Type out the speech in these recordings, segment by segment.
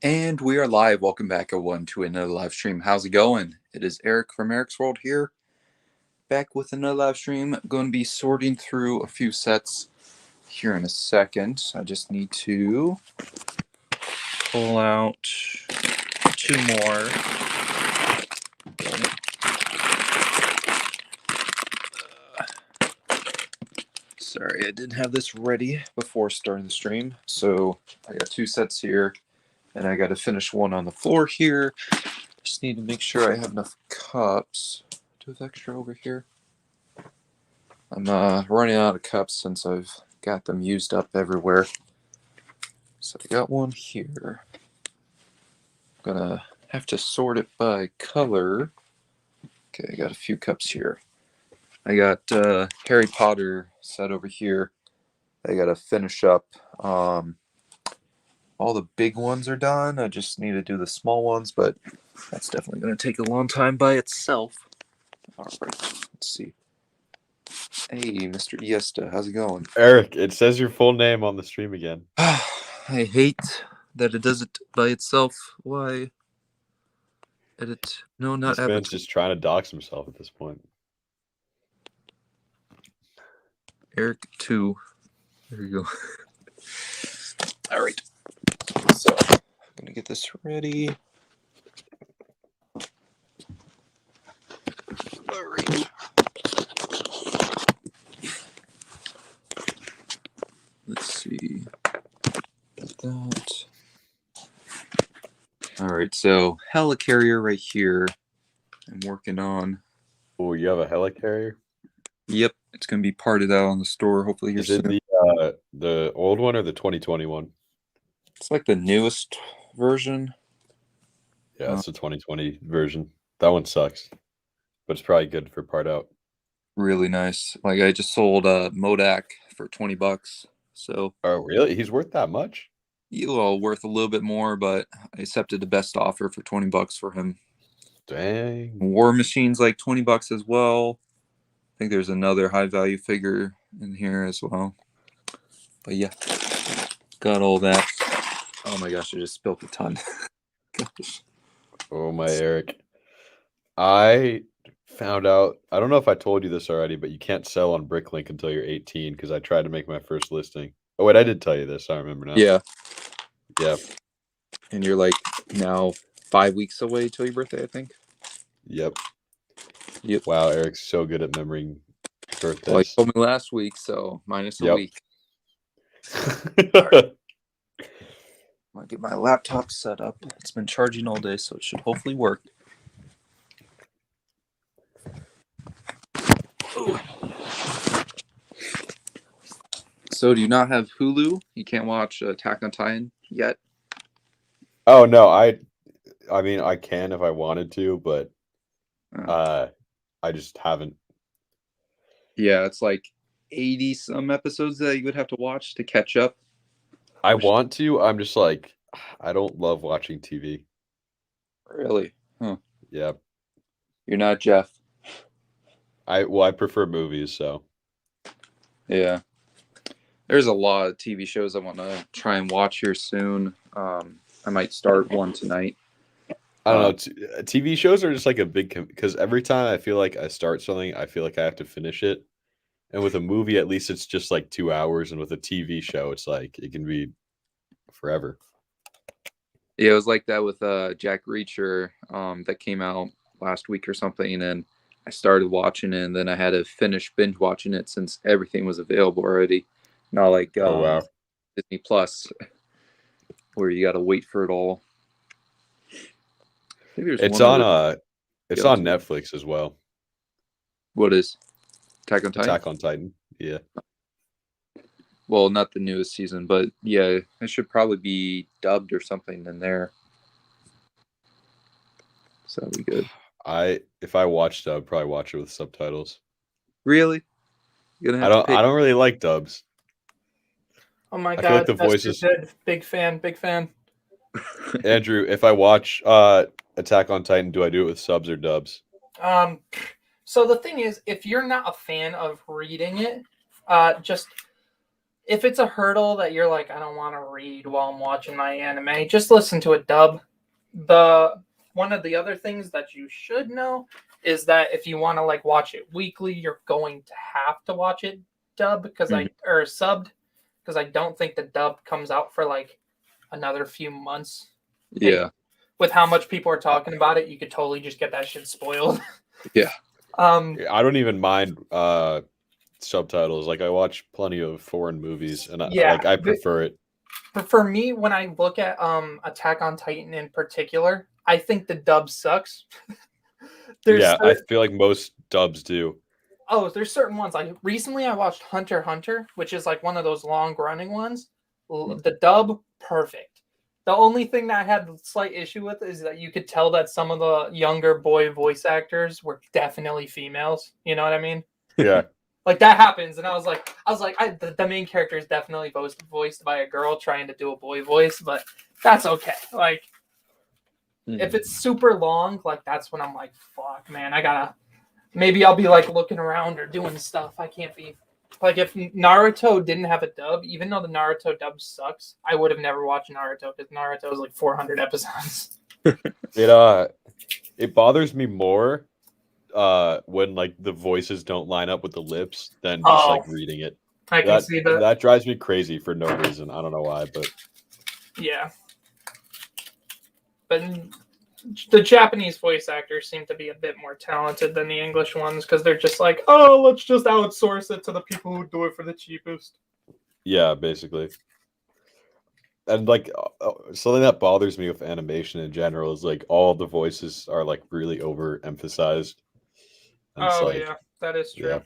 And we are live. Welcome back, everyone, to another live stream. How's it going? It is Eric from Eric's World here, back with another live stream. I'm going to be sorting through a few sets here in a second. I just need to pull out two more. Sorry, I didn't have this ready before starting the stream. So I got two sets here, and I got to finish one on the floor here. Just need to make sure I have enough cups. Do I have extra over here? I'm running out of cups since I've got them used up everywhere. So I got one here. I'm gonna have to sort it by color. Okay, I got a few cups here. I got Harry Potter set over here. I gotta finish up. All the big ones are done. I just need to do the small ones, but that's definitely gonna take a long time by itself. All right, let's see. Hey, Mr. Iesta, how's it going? Eric, it says your full name on the stream again. I hate that it does it by itself. Why? Edit. No, not This avatar. man's just trying to dox himself at this point. Eric 2. There you go. All right. So, I'm going to get this ready. All right. Let's see. That. All right. So, Helicarrier right here. I'm working on. Oh, you have a Helicarrier? Yep. It's going to be parted out on the store hopefully here Is it soon. the old one or the 2020 one? It's like the newest version. Yeah, it's the 2020 version. That one sucks, but it's probably good for part out. Really nice. Like I just sold Modak for $20. So Oh, really? He's worth that much? well, worth a little bit more, but I accepted the best offer for $20 for him. Dang. War Machine's like $20 as well. I think there's another high value figure in here as well. But yeah, got all that. Oh my gosh, I just spilled a ton. Gosh. Oh, my Eric. I found out, I don't know if I told you this already, but you can't sell on Bricklink until you're 18 because I tried to make my first listing. Oh, wait, I did tell you this. I remember now. Yeah. Yeah. And you're like now 5 weeks away till your birthday, I think. Yep. Yep. Wow, Eric's so good at remembering birthdays. Well, you told me last week, so minus a week. Right. I'll get my laptop set up. It's been charging all day, so it should hopefully work. Ooh. So, do you not have Hulu? You can't watch Attack on Titan yet? Oh no, I mean I can if I wanted to, but I just haven't. Yeah, it's like 80 some episodes that you would have to watch to catch up. I want to. I'm just like I don't love watching TV. Really? Huh. Yeah. You're not Jeff. I prefer movies, so. Yeah. There's a lot of TV shows I want to try and watch here soon. I might start one tonight. I don't know. TV shows are just like a big because every time I feel like I start something, I feel like I have to finish it. And with a movie, at least it's just like 2 hours, and with a TV show, it's like it can be forever. Yeah, it was like that with Jack Reacher that came out last week or something, and I started watching it, and then I had to finish binge watching it since everything was available already. Not like Oh wow. Disney Plus, where you got to wait for it all. It's on Netflix as well. What is Attack on Titan? Attack on Titan. Yeah. Well, not the newest season, but yeah, it should probably be dubbed or something in there. So that'd be good. If I watched I'd probably watch it with subtitles. Really? I don't really like dubs. Oh my I god, feel like the voices. Big fan. Andrew, if I watch Attack on Titan, do I do it with subs or dubs? So the thing is, if you're not a fan of reading it, if it's a hurdle that you're like, I don't want to read while I'm watching my anime, just listen to a dub. One of the other things that you should know is that if you want to like watch it weekly, you're going to have to watch it dubbed or subbed, because I don't think the dub comes out for like another few months. Yeah. And with how much people are talking about it, you could totally just get that shit spoiled. Yeah. I don't even mind subtitles. Like I watch plenty of foreign movies, and I prefer it. But for me, when I look at Attack on Titan in particular, I think the dub sucks. I feel like most dubs do. Oh, there's certain ones. Like recently, I watched Hunter x Hunter, which is like one of those long running ones. The dub, perfect. The only thing that I had a slight issue with is that you could tell that some of the younger boy voice actors were definitely females. You know what I mean? Yeah. Like that happens, and I was like, the main character is definitely voiced by a girl trying to do a boy voice, but that's okay. Like, if it's super long, like that's when I'm like, fuck, man, maybe I'll be like looking around or doing stuff. I can't be like, if Naruto didn't have a dub, even though the Naruto dub sucks, I would have never watched Naruto because Naruto is like 400 episodes. It bothers me more when like the voices don't line up with the lips than just like reading it. I can see that. That drives me crazy for no reason. I don't know why, but yeah. But the Japanese voice actors seem to be a bit more talented than the English ones because they're just like, oh, let's just outsource it to the people who do it for the cheapest. Yeah, basically. And like something that bothers me with animation in general is like all the voices are like really overemphasized. Yeah, that is true. Yeah.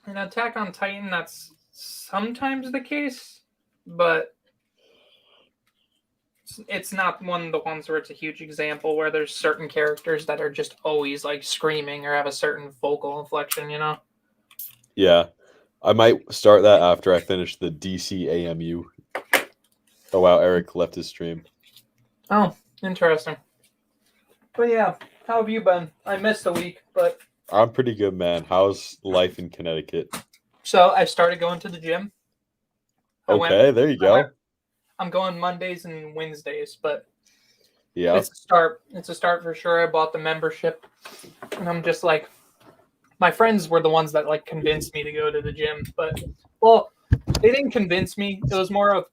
In Attack on Titan, that's sometimes the case, but it's not one of the ones where it's a huge example where there's certain characters that are just always like screaming or have a certain vocal inflection, you know? Yeah. I might start that after I finish the DC AMU. Oh wow, Eric left his stream. Oh, interesting. But yeah, how have you been? I missed a week, but I'm pretty good, man. How's life in Connecticut? So I started going to the gym. There you go. I'm going Mondays and Wednesdays, but yeah, it's a start. It's a start for sure. I bought the membership, and I'm just like, my friends were the ones that like convinced me to go to the gym. But well, they didn't convince me. It was more of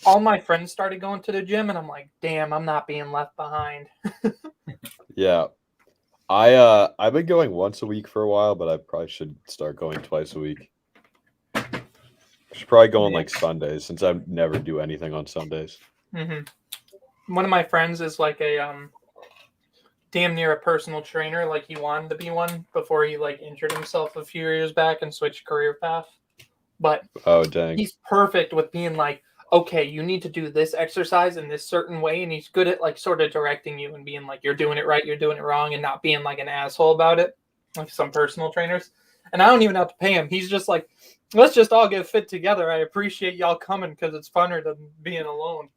all my friends started going to the gym, and I'm like, damn, I'm not being left behind. Yeah. I've been going once a week for a while, but I probably should start going twice a week. I should probably go on like Sundays since I never do anything on Sundays. Mm-hmm. One of my friends is like a damn near a personal trainer. Like he wanted to be one before he like injured himself a few years back and switched career path. But oh dang, he's perfect with being like, okay, you need to do this exercise in this certain way, and he's good at like sort of directing you and being like, you're doing it right, you're doing it wrong, and not being like an asshole about it, like some personal trainers. And I don't even have to pay him. He's just like, let's just all get fit together. I appreciate y'all coming because it's funner than being alone.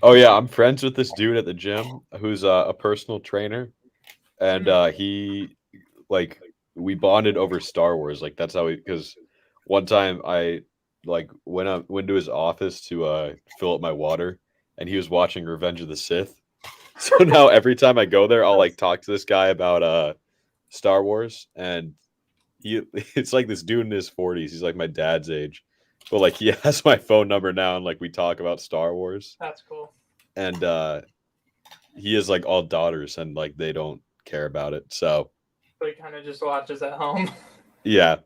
Oh yeah, I'm friends with this dude at the gym who's a personal trainer, and he like we bonded over Star Wars. Like that's how because one time I like went to his office to fill up my water, and he was watching Revenge of the Sith. So now every time I go there, I'll like talk to this guy about Star Wars, and it's like this dude in his 40s. He's like my dad's age, but like he has my phone number now, and like we talk about Star Wars. That's cool. And he has like all daughters, and like they don't care about it. So he kind of just watches at home. Yeah.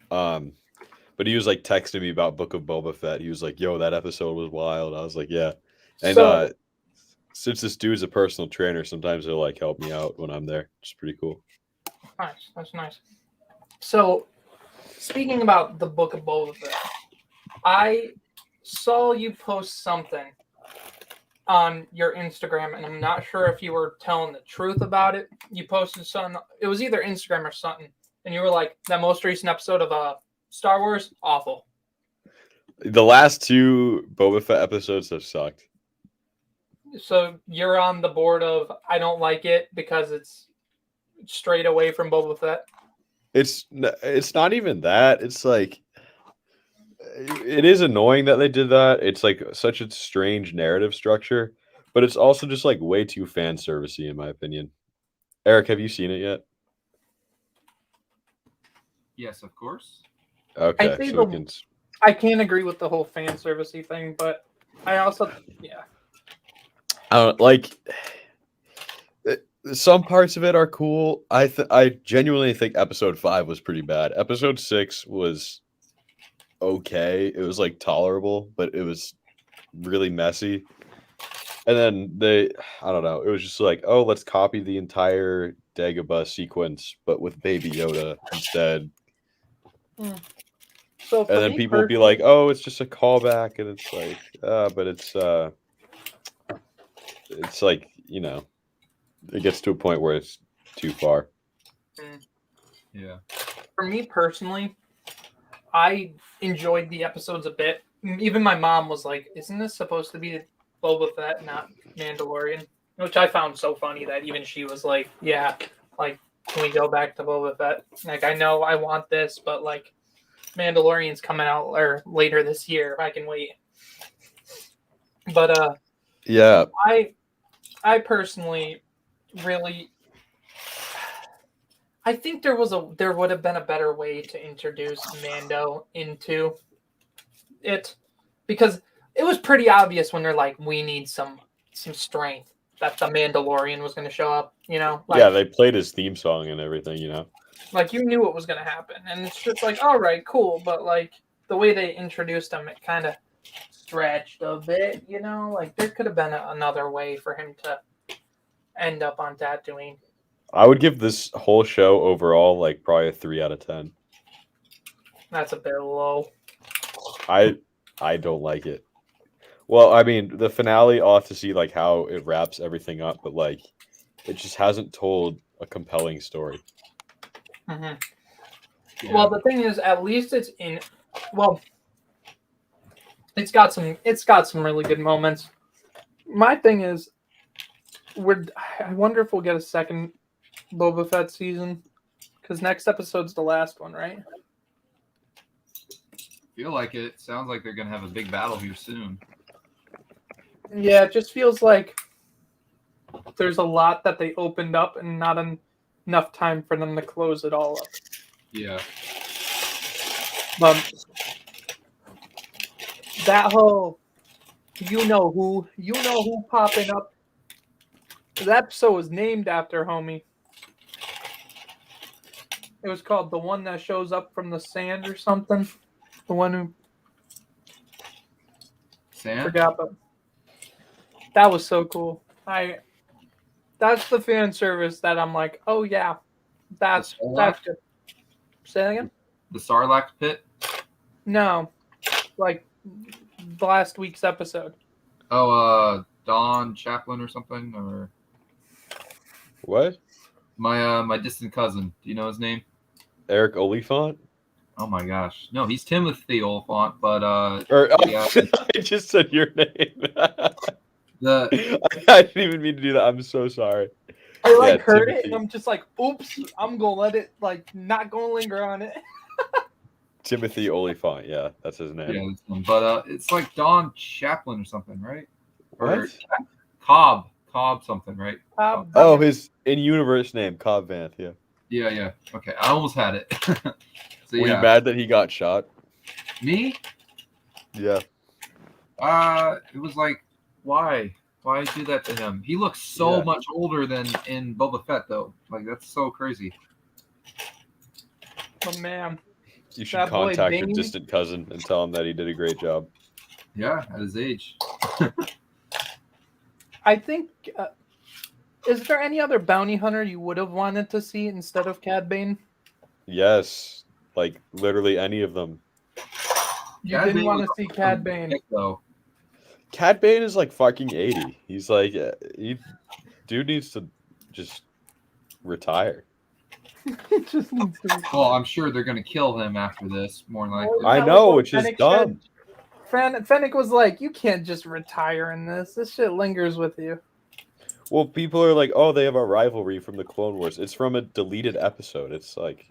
But he was like texting me about Book of Boba Fett. He was like, yo, that episode was wild. I was like, yeah. And since this dude's a personal trainer, sometimes he'll like help me out when I'm there. It's pretty cool. Nice. That's nice. So speaking about the Book of Boba Fett, I saw you post something on your Instagram, and I'm not sure if you were telling the truth about it. You posted something. It was either Instagram or something. And you were like, that most recent episode of Star Wars, awful. The last two Boba Fett episodes have sucked. So you're on the board of I don't like it because it's straight away from Boba Fett? It's not even that. It's like it is annoying that they did that. It's like such a strange narrative structure, but it's also just like way too fan servicey in my opinion. Eric, have you seen it yet? Yes, of course. Okay, think so we can. I can't agree with the whole fan servicey thing, but I also Like some parts of it are cool. I genuinely think episode 5 was pretty bad. Episode 6 was okay. It was like tolerable, but it was really messy. And then I don't know. It was just like, oh, let's copy the entire Dagobah sequence, but with Baby Yoda instead. So for And then me people would be like, oh, it's just a callback, and it's like, but it's like, you know, it gets to a point where it's too far. Yeah. for me personally, I enjoyed the episodes a bit. Even my mom was like, "Isn't this supposed to be Boba Fett, not Mandalorian?" Which I found so funny that even she was like, "Yeah, like, can we go back to Boba Fett? Like, I know I want this, but like, Mandalorian's coming out or later this year. I can wait." But Yeah, I personally really I think there would have been a better way to introduce Mando into it, because it was pretty obvious when they're like, we need some strength, that the Mandalorian was going to show up. Like, yeah, they played his theme song and everything. like you knew it was going to happen, and it's just like, all right, cool, but like the way they introduced him, it kind of stretched a bit. Like there could have been another way for him to end up on Tatooine. I would give this whole show overall like probably a 3 out of 10. That's a bit low. I don't like it. Well, I mean, the finale, I'll have to see like how it wraps everything up, but like it just hasn't told a compelling story. Mm-hmm. Yeah. Well, the thing is, at least it's in. Well, it's got some really good moments. My thing is, I wonder if we'll get a second Boba Fett season, because next episode's the last one, right? Feel like it. Sounds like they're gonna have a big battle here soon. Yeah, it just feels like there's a lot that they opened up and not enough time for them to close it all up. Yeah. But that whole you know who popping up. The episode was named after homie. It was called The One That Shows Up from the Sand or something. The one who Sam? forgot, but that was so cool. That's the fan service that I'm like, oh yeah, that's good. Say that again? The Sarlacc pit? No, like last week's episode. Oh, Don Chaplin or something, or What? my distant cousin. Do you know his name? Eric Oliphant? Oh my gosh, no, he's Timothy Oliphant, but yeah. I just said your name. the I didn't even mean to do that. I'm so sorry. I heard Timothy. it and I'm just like, oops, I'm gonna let it not gonna linger on it. Timothy Oliphant. Yeah, that's his name. yeah, this one. But it's like Don Chaplin or something, right? Or What? Cobb something, right? Oh, his in-universe name, Cobb Vanth. Yeah. Yeah. Okay, I almost had it. So Were you yeah, mad that he got shot? me. Yeah. It was like, why do that to him? He looks so Yeah. much older than in Boba Fett, though. Like that's so crazy. Oh man, You should That boy contact your Bane? distant cousin and tell him that he did a great job. Yeah, at his age. I think. Is there any other bounty hunter you would have wanted to see instead of Cad Bane? Yes, like literally any of them. You Cad didn't Bane want to was see awesome Cad Bane. pick, though. Cad Bane is like fucking 80. He's like, dude needs to just retire. It just needs to be. Well, I'm sure they're gonna kill him after this, more than likely. I That know, was what which is Fennec dumb. said. Fennec was like, "You can't just retire in this. This shit lingers with you." Well, people are like, oh, they have a rivalry from the Clone Wars. It's from a deleted episode. It's like,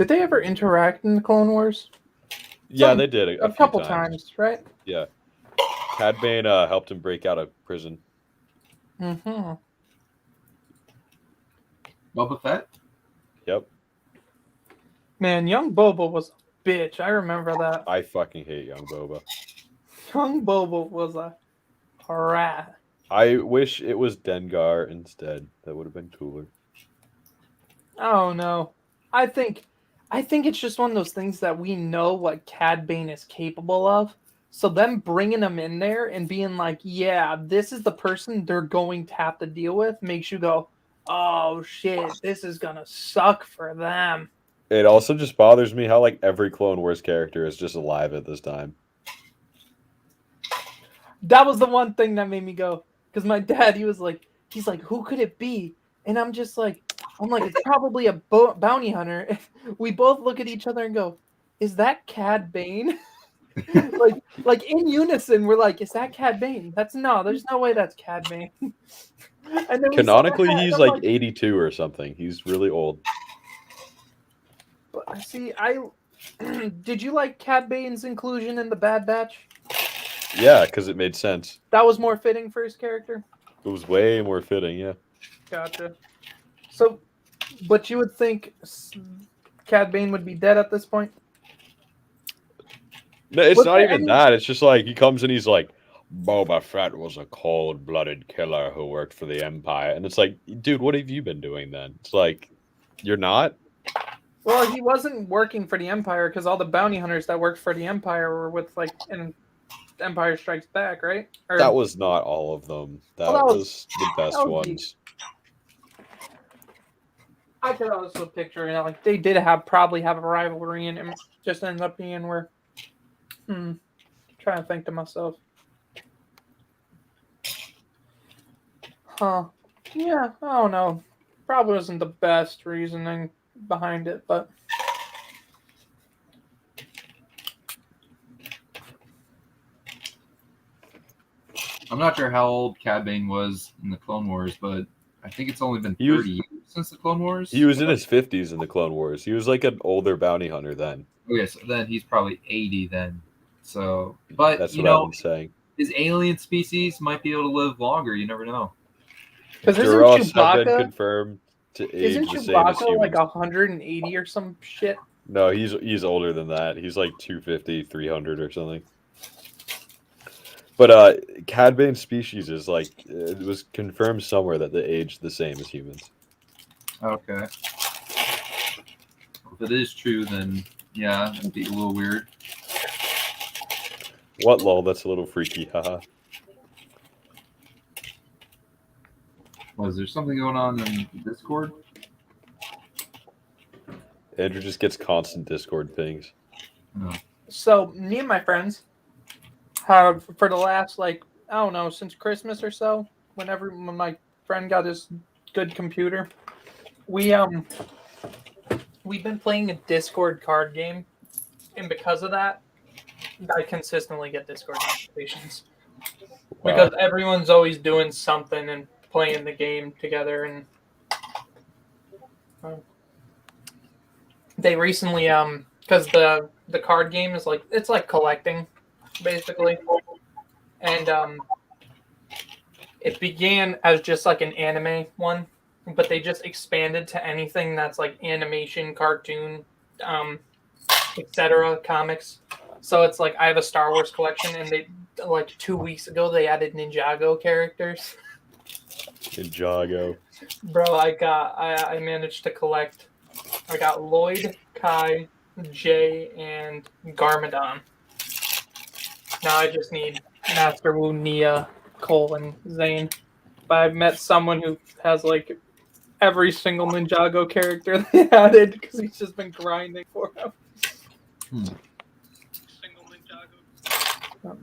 Did they ever interact in the Clone Wars? Yeah, they did a A few couple times. times, right? Yeah. Cad Bane helped him break out of prison. Mm-hmm. Boba Fett? Yep. Man, young Boba was a bitch. I remember that. I fucking hate young Boba. Young Boba was a rat. I wish it was Dengar instead. That would have been cooler. Oh no. I think it's just one of those things that we know what Cad Bane is capable of. So them bringing him in there and being like, yeah, this is the person they're going to have to deal with makes you go, oh shit, this is gonna suck for them. It also just bothers me how like every Clone Wars character is just alive at this time. That was the one thing that made me go, because my dad, he's like, who could it be? And I'm like, it's probably a bounty hunter. We both look at each other and go, is that Cad Bane? like in unison, we're like, is that Cad Bane? There's no way that's Cad Bane. And then we saw the Canonically, hat, and he's I'm like 82 or something. He's really old. But see, did you like Cad Bane's inclusion in the Bad Batch? Yeah, because it made sense. That was more fitting for his character. It was way more fitting, yeah. Gotcha. So, but you would think Cad Bane would be dead at this point? No, it's Was not there even any- that. It's just like he comes and he's like, Boba Fett was a cold-blooded killer who worked for the Empire. And it's like, dude, what have you been doing then? It's like, you're not? Well, he wasn't working for the Empire because all the bounty hunters that worked for the Empire were with in Empire Strikes Back, right? Or, That was not all of them. That, Well, that was the best that was ones. I could also picture like they did probably have a rivalry, and it just ended up being where. Trying to think to myself. Huh. Yeah, I don't know. Probably wasn't the best reasoning behind it, but. I'm not sure how old Cad Bane was in the Clone Wars, but I think it's only been He was- 30 years since the Clone Wars. He was in his 50s in the Clone Wars. He was like an older bounty hunter then. Okay, so then he's probably 80 then. So, but That's you what I've know, been saying. his alien species might be able to live longer. You never know. Because isn't Duros have been Chewbacca, confirmed to age isn't the same as Chewbacca humans. like 180 or some shit? No, he's older than that. He's like 250, 300 or something. But Cad Bane's species is like, it was confirmed somewhere that they age the same as humans. Okay. If it is true, then yeah, that'd be a little weird. What lol? That's a little freaky. Haha. Was there something going on in Discord? Andrew just gets constant Discord pings. No. So me and my friends have for the last I don't know, since Christmas or so, when my friend got his good computer, we've been playing a Discord card game, and because of that, I consistently get Discord notifications because everyone's always doing something and playing the game together. And they recently because the card game is it's like collecting basically, and it began as just like an anime one, but they just expanded to anything that's like animation, cartoon, etc. comics. So it's like I have a Star Wars collection, and they 2 weeks ago they added Ninjago characters. Ninjago. Bro, I managed to collect. I got Lloyd, Kai, Jay, and Garmadon. Now I just need Master Wu, Nia, Cole, and Zane. But I've met someone who has every single Ninjago character they added because he's just been grinding for them. Single Ninjago.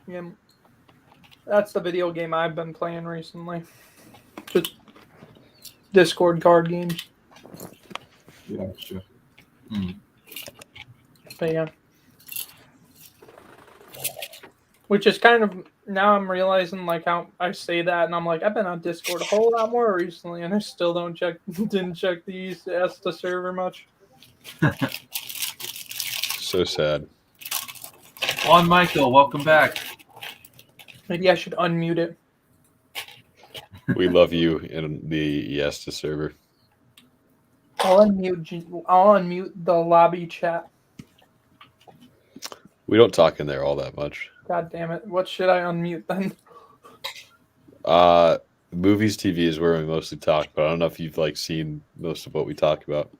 Yeah, that's the video game I've been playing recently. Just Discord card games. Gotcha. But yeah. Which is kind of, now I'm realizing how I say that, and I'm like, I've been on Discord a whole lot more recently, and I still didn't check the ESTA server much. So sad. Juan Michael, welcome back. Maybe I should unmute it. We love you in the Yesta server. I'll unmute the lobby chat. We don't talk in there all that much. God damn it! What should I unmute then? Movies, TV is where we mostly talk, but I don't know if you've like seen most of what we talk about.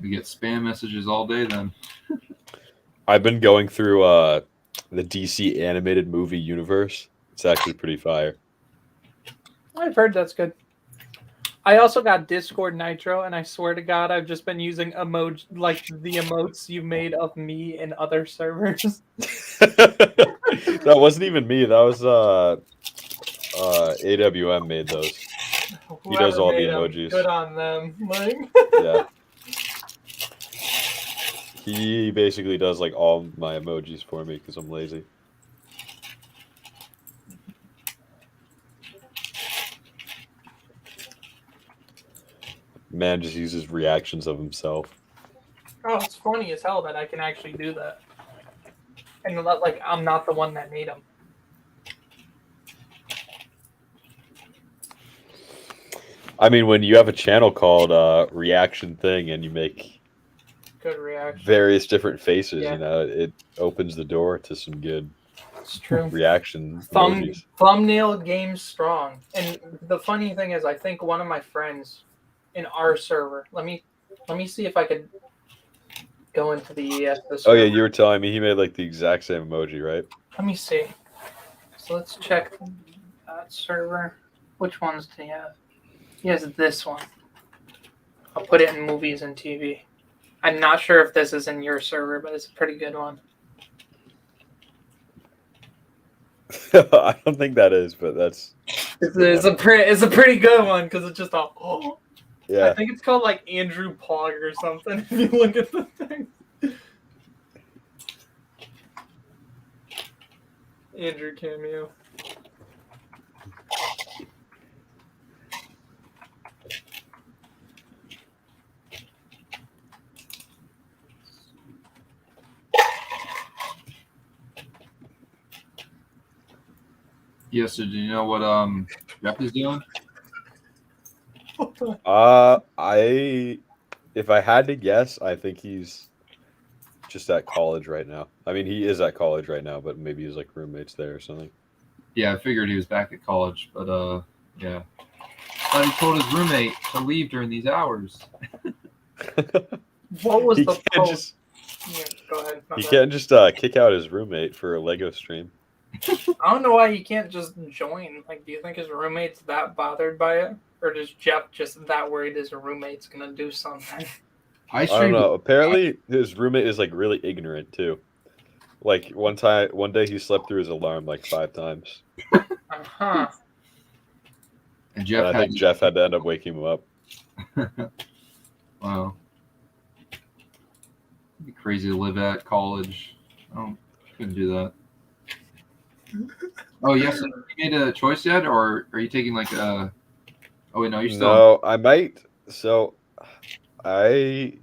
We get spam messages all day then. I've been going through the DC animated movie universe. It's actually pretty fire. I've heard that's good. I also got Discord Nitro, and I swear to God, I've just been using emoji like the emotes you made of me in other servers. That wasn't even me. That was AWM made those. He does all the emojis. Good on them. Like... Yeah. He basically does like all my emojis for me because I'm lazy. Man just uses reactions of himself. Oh, it's funny as hell that I can actually do that. And like, I'm not the one that made them. I mean, when you have a channel called Reaction Thing and you make Good reaction. various different faces, Yeah. you know, it opens the door to some good It's true. reaction emojis. Thumbnail game strong. And the funny thing is, I think one of my friends in our server. Let me see if I could go into the Oh server. yeah, you were telling me he made like the exact same emoji, right? Let me see. So let's check that server. Which ones do he have? He has this one. I'll put it in movies and TV. I'm not sure if this is in your server, but it's a pretty good one. I don't think that is, but that's It's a pretty good one because it's just all. yeah. I think it's called like Andrew Pog or something. If you look at the thing, Andrew cameo. Yes, so do you know what Jeff is doing? If I had to guess, I think he's just at college right now. I mean, he is at college right now, but maybe he's like roommates there or something. Yeah, I figured he was back at college, but yeah. Thought he told his roommate to leave during these hours. What was He the can't post? just Yeah, go ahead. he can't just kick out his roommate for a Lego stream. I don't know why he can't just join. Like, do you think his roommate's that bothered by it, or does Jeff just that worried his roommate's gonna do something? I don't know. Apparently, his roommate is like really ignorant too. Like one day he slept through his alarm like 5 times. Uh-huh. And Jeff And I think Jeff had to end up waking him up. Wow. It'd be crazy to live at college. I couldn't do that. Oh yes, you made a choice yet, or are you taking like a? Oh wait, no, you're still. No, I might. So, there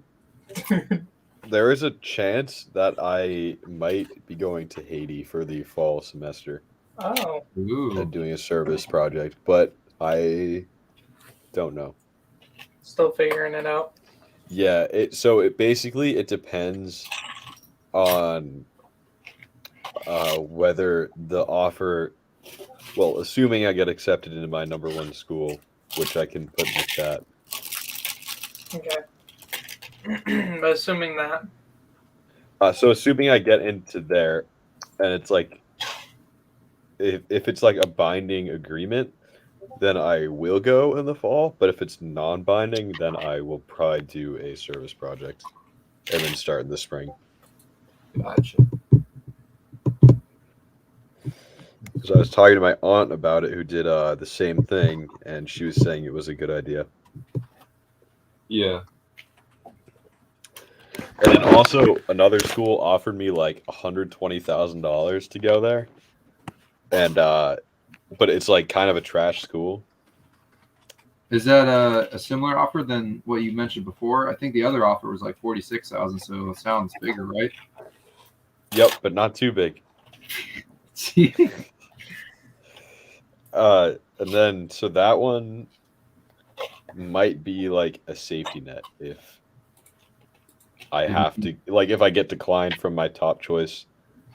is a chance that I might be going to Haiti for the fall semester Oh, Ooh. and doing a service project, but I don't know. still figuring it out. Yeah, it basically depends on whether the offer, well, assuming I get accepted into my number 1 school, which I can put in the chat. Okay. But assuming that. So assuming I get into there, and it's like, if it's like a binding agreement, then I will go in the fall. But if it's non-binding, then I will probably do a service project and then start in the spring. Gotcha. Because I was talking to my aunt about it, who did the same thing, and she was saying it was a good idea. Yeah. And then also another school offered me like $120,000 to go there, and but it's like kind of a trash school. Is that a similar offer than what you mentioned before? I think the other offer was like 46,000, so it sounds bigger, right? Yep, but not too big. And then so that one might be like a safety net if I have to, like, if I get declined from my top choice,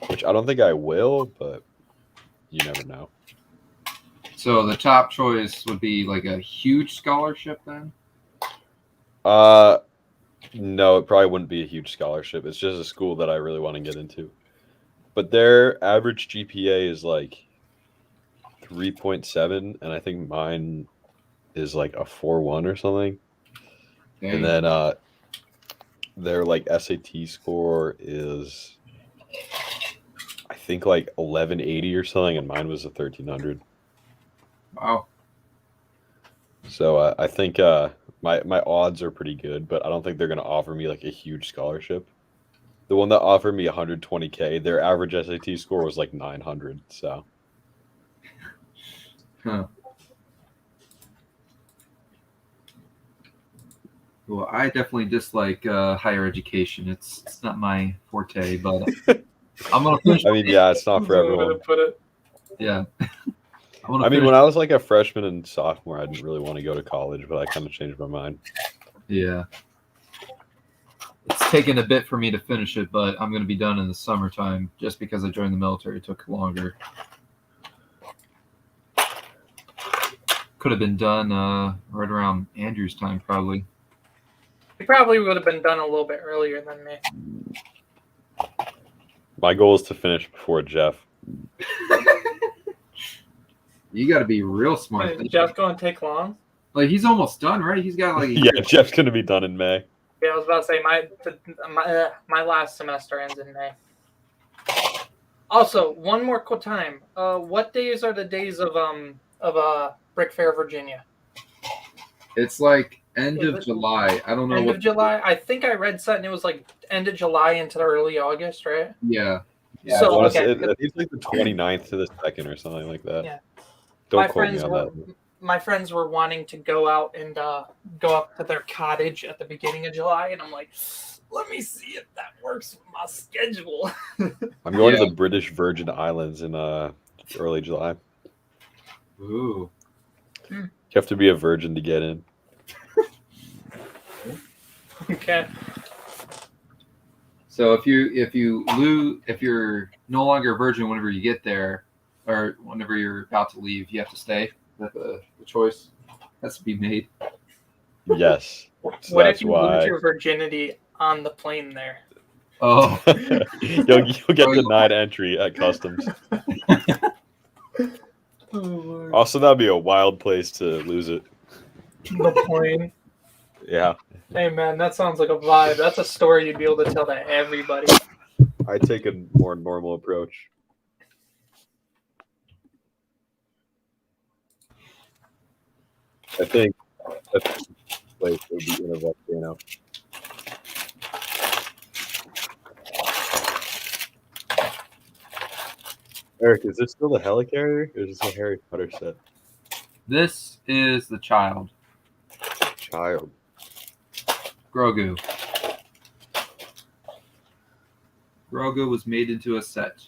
which I don't think I will, but you never know. So the top choice would be like a huge scholarship then? No, it probably wouldn't be a huge scholarship. It's just a school that I really want to get into. But their average GPA is like 3.7, and I think mine is like a 4.1 or something. Dang. And then their like SAT score is I think like 1180 or something, and mine was a 1300. Wow. So I think my odds are pretty good, but I don't think they're going to offer me like a huge scholarship. The one that offered me 120K, their average SAT score was like 900. So, Huh. Well, I definitely dislike higher education. It's not my forte, but I'm gonna finish. I mean, yeah, it's not for everyone. Put it. Yeah. I mean, when I was like a freshman and sophomore, I didn't really want to go to college, but I kind of changed my mind. Yeah. It's taken a bit for me to finish it, but I'm going to be done in the summertime just because I joined the military. It took longer. Could have been done right around Andrew's time, probably. You probably would have been done a little bit earlier than me. My goal is to finish before Jeff. You got to be real smart. Is Jeff going to take long? Like, he's almost done, right? He's got like a Yeah, Jeff's going to be done in May. Yeah, I was about to say my last semester ends in May. Also, one more quick time. What days are the days of Brick Fair, Virginia? It's like end of July. I don't know. End of July. I think I read something. It was like end of July into early August, right? Yeah. So okay. It's like the 29th to the 2nd or something like that. Yeah. Don't quote me on that. My friends were wanting to go out and go up to their cottage at the beginning of July, and I'm like, let me see if that works with my schedule. I'm going to the British Virgin Islands in early July. Ooh. You have to be a virgin to get in. Okay. So if you're no longer a virgin whenever you get there, or whenever you're about to leave, you have to stay. That the choice has to be made. Yes. So what that's if you why lose your virginity on the plane there? Oh, you'll get denied entry at customs. Also, that'd be a wild place to lose it. The plane. Yeah. Hey man, that sounds like a vibe. That's a story you'd be able to tell to everybody. I take a more normal approach. I think that's the place would be in a volcano. Eric, is this still the Helicarrier, or is this a Harry Potter set? this is the child, Child. Grogu. Grogu was made into a set.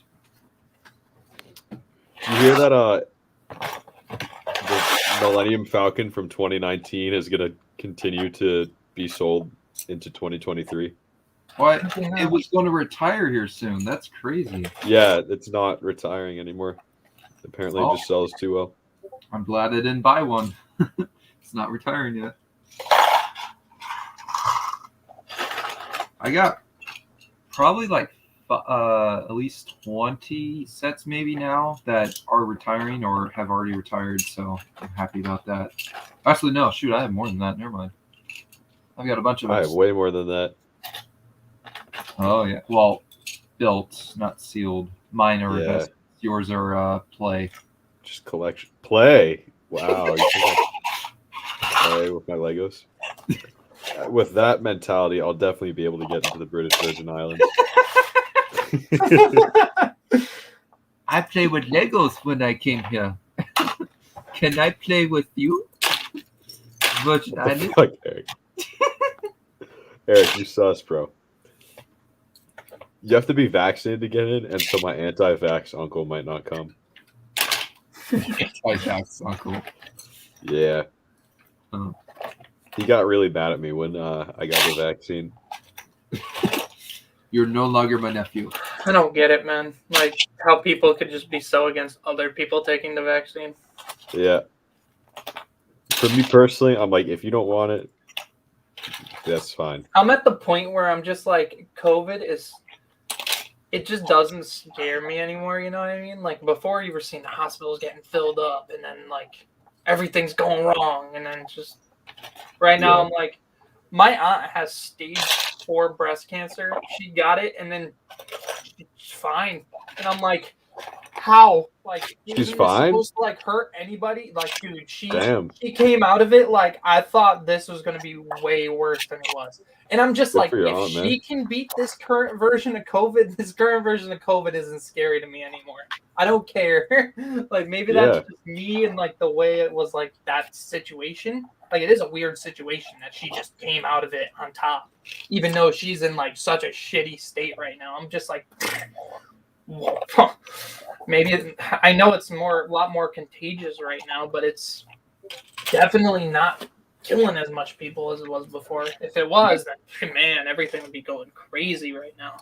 You hear that? The Millennium Falcon from 2019 is going to continue to be sold into 2023. What? It was going to retire here soon. That's crazy. Yeah, it's not retiring anymore. Apparently, it just sells too well. I'm glad I didn't buy one. It's not retiring yet. I got probably like at least 20 sets maybe now that are retiring or have already retired, so I'm happy about that. Actually, no, shoot, I have more than that. Never mind. I've got a bunch of I have way more than that. Oh, yeah. Well, built, not sealed. Mine are best. Yours are play. Just collection. Play. Wow. You think I play with my Legos? With that mentality, I'll definitely be able to get into the British Virgin Islands. I play with Legos when I came here. Can I play with you? Butch What the died. fuck, Eric? Eric, you sus, bro. You have to be vaccinated to get in, and so my anti-vax uncle might not come. Anti-vax uncle. Yeah. Oh. He got really mad at me when I got the vaccine. You're no longer my nephew. I don't get it, man. Like how people could just be so against other people taking the vaccine. Yeah. For me personally, I'm like, if you don't want it, that's fine. I'm at the point where I'm just like, COVID is. It just doesn't scare me anymore. You know what I mean? Like before, you were seeing the hospitals getting filled up, and then like everything's going wrong, and then just right now, Yeah. I'm like, my aunt has stage 4 breast cancer. She got it, and then it's fine. And I'm like, how? Like, She's isn't this fine? supposed to like hurt anybody? Like, dude, she Damn. came out of it like I thought this was gonna be way worse than it was. And I'm just Good like, for your if aunt, she man. can beat this current version of COVID, this current version of COVID isn't scary to me anymore. I don't care. Like maybe that's Yeah. just me and like the way it was like that situation. Like it is a weird situation that she just came out of it on top, even though she's in like such a shitty state right now. I'm just like, maybe I know it's a lot more contagious right now, but it's definitely not killing as much people as it was before. If it was, then man, everything would be going crazy right now.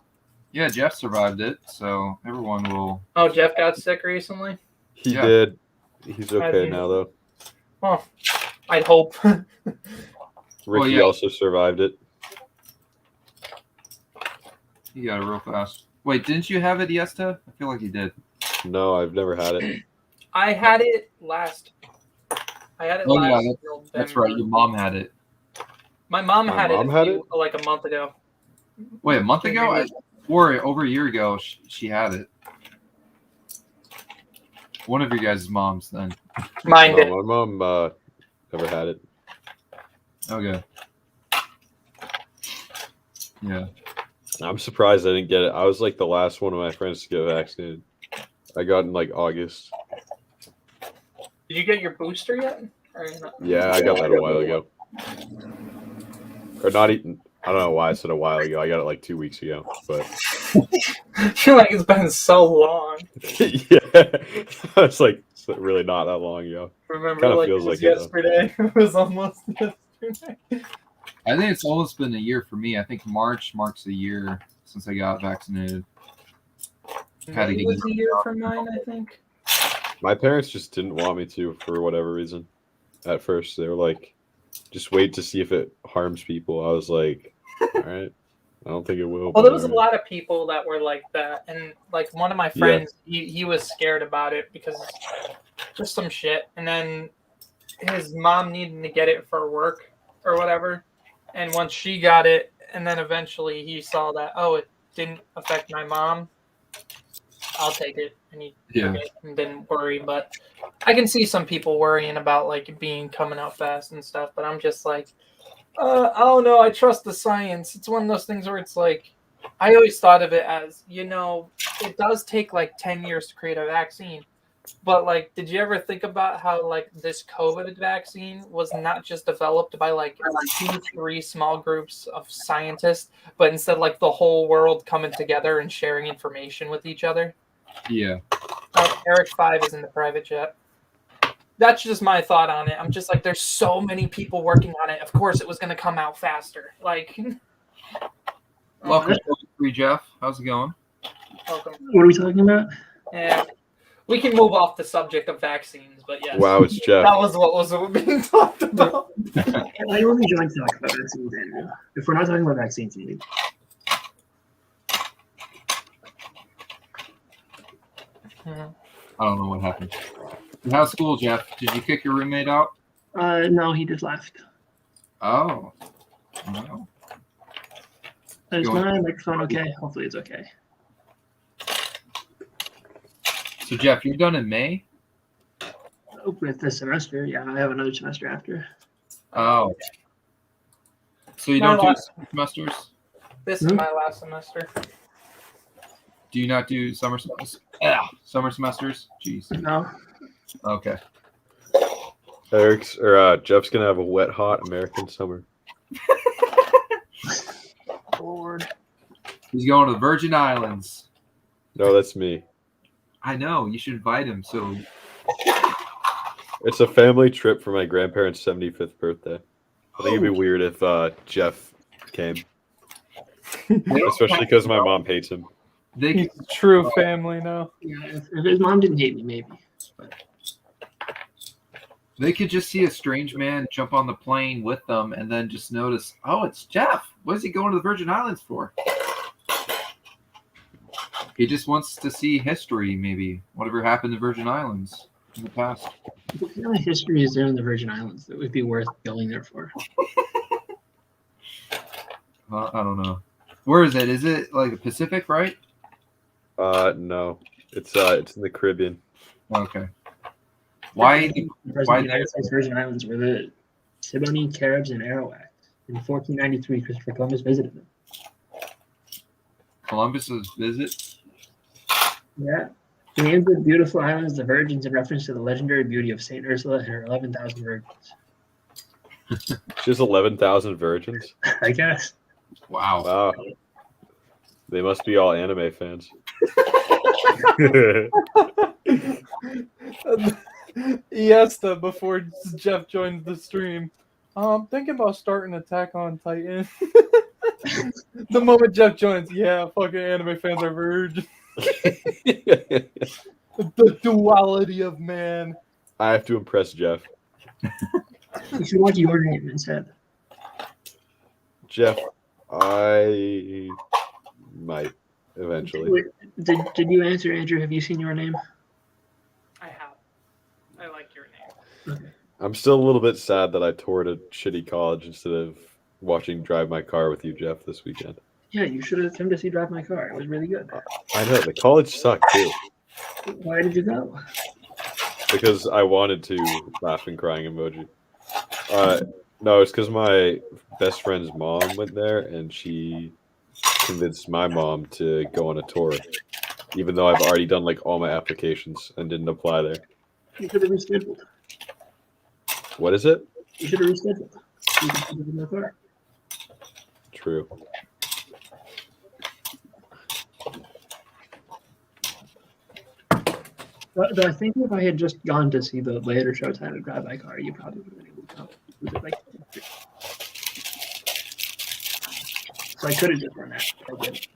Yeah, Jeff survived it, so everyone will. Oh, Jeff got sick recently? He Yeah. did. He's okay didn't- now, though. Oh, I'd hope. Ricky yeah. also survived it. He got it real fast. Wait, didn't you have it, Yesta? I feel like you did. No, I've never had it. I had it last. Oh, yeah, November. That's right. Your mom had it. My mom My had mom it, had like a month ago. Wait, a month ago? Or over a year ago, she had it. One of your guys' moms, then. Mine No, did. my mom never had it. Okay. Yeah. I'm surprised I didn't get it. I was like the last one of my friends to get vaccinated. I got in like August. Did you get your booster yet? Or not? Yeah, I got that a while ago. Or not even. I don't know why I said a while ago. I got it like 2 weeks ago. But I feel like it's been so long. yeah, it's like it's really not that long ago. Remember, Kinda like it feels was like it, though. yesterday. It was almost yesterday. I think it's almost been a year for me. I think March marks a year since I got vaccinated. Had to Maybe get it was it. a year from mine, I think. My parents just didn't want me to for whatever reason. At first, they were like, "Just wait to see if it harms people." I was like, "All right, I don't think it will." Well, but there was a all right." lot of people that were like that, and like one of my friends, he was scared about it because just some shit, and then his mom needed to get it for work or whatever, and once she got it, and then eventually he saw that it didn't affect my mom. I'll take it, and he Yeah. took it and didn't worry. But I can see some people worrying about like it being coming out fast and stuff. But I'm just like, I don't know. I trust the science. It's one of those things where it's like, I always thought of it as, it does take like 10 years to create a vaccine. But like, did you ever think about how like this COVID vaccine was not just developed by like 2-3 small groups of scientists, but instead like the whole world coming together and sharing information with each other? Yeah. Eric 5 is in the private jet. That's just my thought on it. I'm just like, there's so many people working on it. Of course, it was going to come out faster. Like, Welcome, free Jeff. How's it going? welcome. What are we talking about? Yeah, we can move off the subject of vaccines, but yes, Wow, it's Jeff. that was what was being talked about. I only joined to talk about vaccines, Andrew. If we're not talking about vaccines, maybe. Mhm. I don't know what happened. How's school, Jeff? Did you kick your roommate out? No, he just left. Oh. No. Is Going- my microphone okay? Hopefully it's okay. So, Jeff, you're done in May? With this semester, yeah, I have another semester after. Oh. So you My don't do last- semesters? This is my last semester. Do you not do summer semesters? Yeah, summer semesters? Jeez. No, Okay. Jeff's gonna have a wet, hot American summer. Lord. He's going to the Virgin Islands. No, that's me. I know. You should invite him. So It's a family trip for my grandparents' 75th birthday. I think it'd be weird if Jeff came, especially because my mom hates him. He's true family now. Yeah, if his mom didn't hate me, maybe. But they could just see a strange man jump on the plane with them and then just notice, oh, it's Jeff. What is he going to the Virgin Islands for? He just wants to see history, maybe. Whatever happened to Virgin Islands in the past. what kind of history is there in the Virgin Islands that would be worth going there for? I don't know. Where is it? Is it like the Pacific, right? No. It's in the Caribbean. Okay. Why? The Why President of the United States Virgin Islands were the Siboney, Caribs, and Arawak. In 1493, Christopher Columbus visited them. Columbus's visit? Yeah. He named the beautiful islands the Virgins in reference to the legendary beauty of St. Ursula and her 11,000 virgins. She's 11,000 virgins. I guess. Wow. Wow. They must be all anime fans. He asked before Jeff joined the stream. I'm thinking about starting Attack on Titan. The moment Jeff joins, yeah, fucking anime fans are virgins. The duality of man. I have to impress Jeff. You should watch Your Name instead. Jeff, I might eventually. Wait, did you answer, Andrew? Have you seen Your Name? I have. I like your name. Okay. I'm still a little bit sad that I toured a shitty college instead of watching Drive My Car with you, Jeff, this weekend. Yeah, you should have come to see Drive My Car. It was really good. I know, the college sucked too. Why did you go? Because I wanted to laugh and crying emoji. No, it's because my best friend's mom went there and she convinced my mom to go on a tour, even though I've already done like all my applications and didn't apply there. You should have rescheduled. What is it? You should have rescheduled. You could see Drive My Car. True. But I think if I had just gone to see the later showtime of Drive My Car, you probably would have been able to come. Was it like, so I could have just run that. I didn't.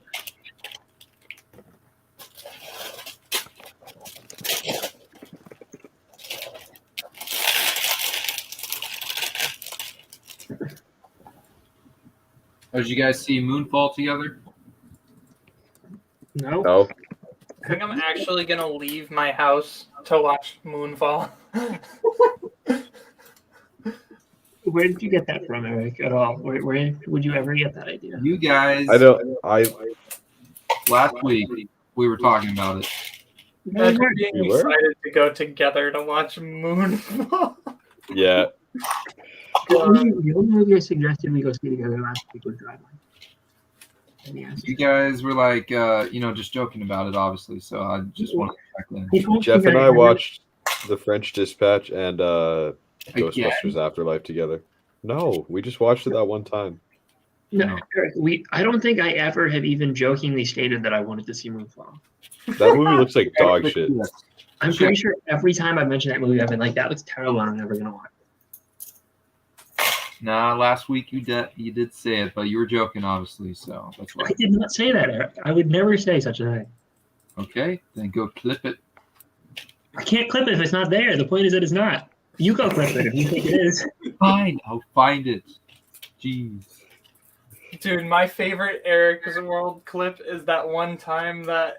Oh, did you guys see Moonfall together? No. No. I think I'm actually gonna leave my house to watch Moonfall. Where did you get that from, Eric? At all? Where would you ever get that idea? You guys, last week we were talking about it. Imagine being You were? excited to go together to watch Moonfall. Yeah. The only movie I suggested we go see together last week was Drive My Car. And he asked, You guys were like, just joking about it, obviously. So I just want to check in. he told me Jeff and that I watched The French Dispatch and Again? Ghostbusters Afterlife together. No, we just watched it that one time. No, Eric, I don't think I ever have even jokingly stated that I wanted to see Moonfall. That movie looks like dog shit. I'm pretty sure every time I've mentioned that movie, I've been like, that looks terrible, I'm never going to watch it. Nah, last week you did say it, but you were joking, obviously. So that's why. I did not say that, Eric. I would never say such a thing. Okay, then go clip it. I can't clip it if it's not there. The point is that it's not. You go clip it if you think it is. Fine, I'll find it. Jeez. Dude, my favorite Eric's World clip is that one time that